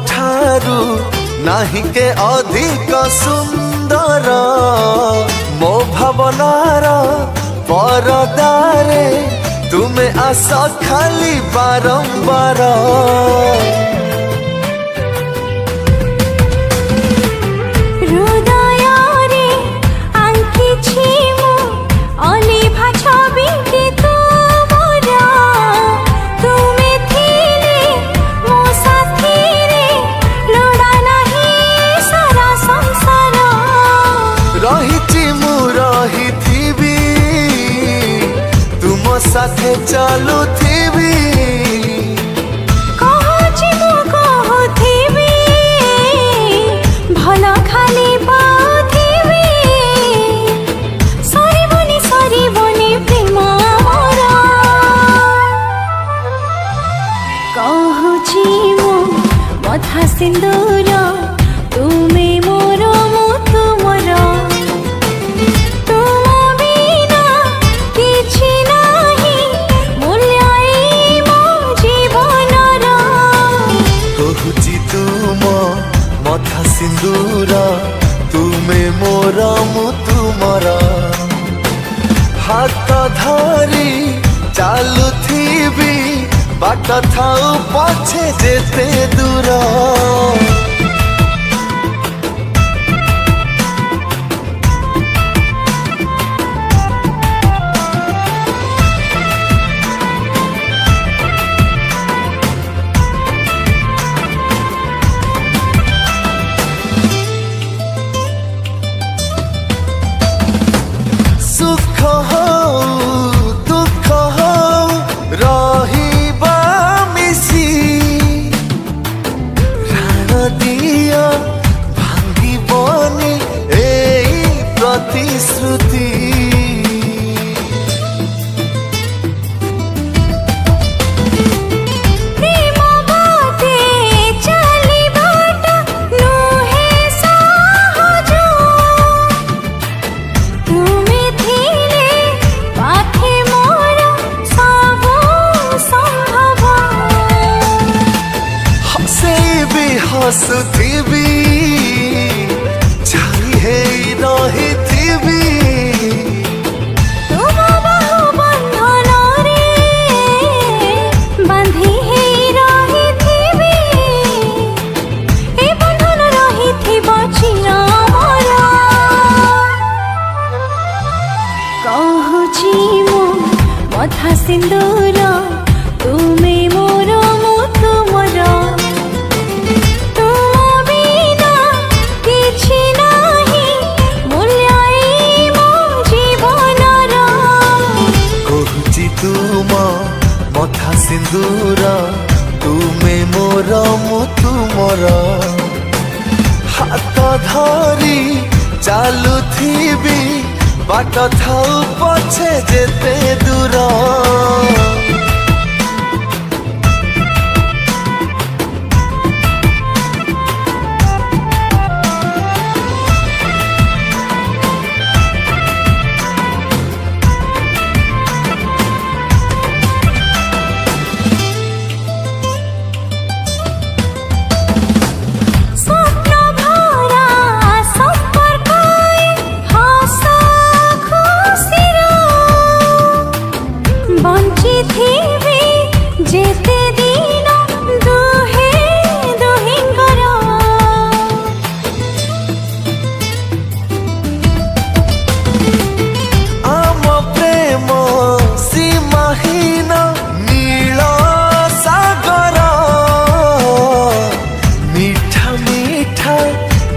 ठारू नाही के अधिक सुंदर मो भावनार परदारे तुमे आस खाली बारंबार साथे चालू थीबी भल खाली पाउथिबी सरीबनी प्रेम मोर कहूची मो मथा सिंदूर तुमे मोर मु तुमर मथा सिंदूर तुमे मोर मु तुमर हाथ धरी चालू थीबी बाट थाऊ पछे जेते दूर सुख हो दुख हो रहिबा मिसी राण दिया भांगिबनी एई प्रतिश्रुति हसुथिबी छाई हे रहिथिबी तुम बाहु बंधन रे बांधी हे रहिथिबी ए बंधन रहिथिब चिरमर कहूची मो मथा सिंदूर तुमे मोर मु तुमर मथा सिंदूर तुमे मोर मु तुमर हाथ धरी चालू थीबी बाट थाऊ पछे जेते दूर जेते दिन दुहे दुहिंगर आम प्रेम सीमाहीन नील सागर मीठा मीठा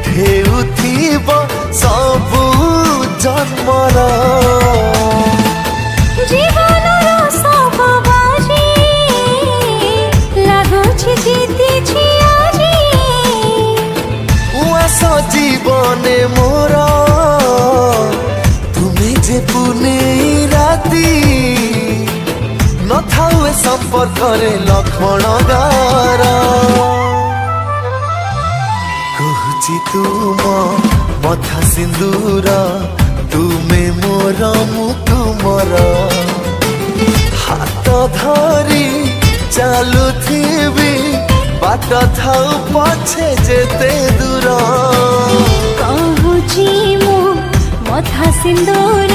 ढेउथिब सबु जन्मर जीवने मोर तुमे जे पुने राती न थाए संपर्क रे लक्ष्मण गार कहूची तुम मथा सिंदूर तुमे मोर मु तुमर हाथ धरी चालू थीबी बाट थाउ पछे जेते दूर कहूची मो मथा सिंदूर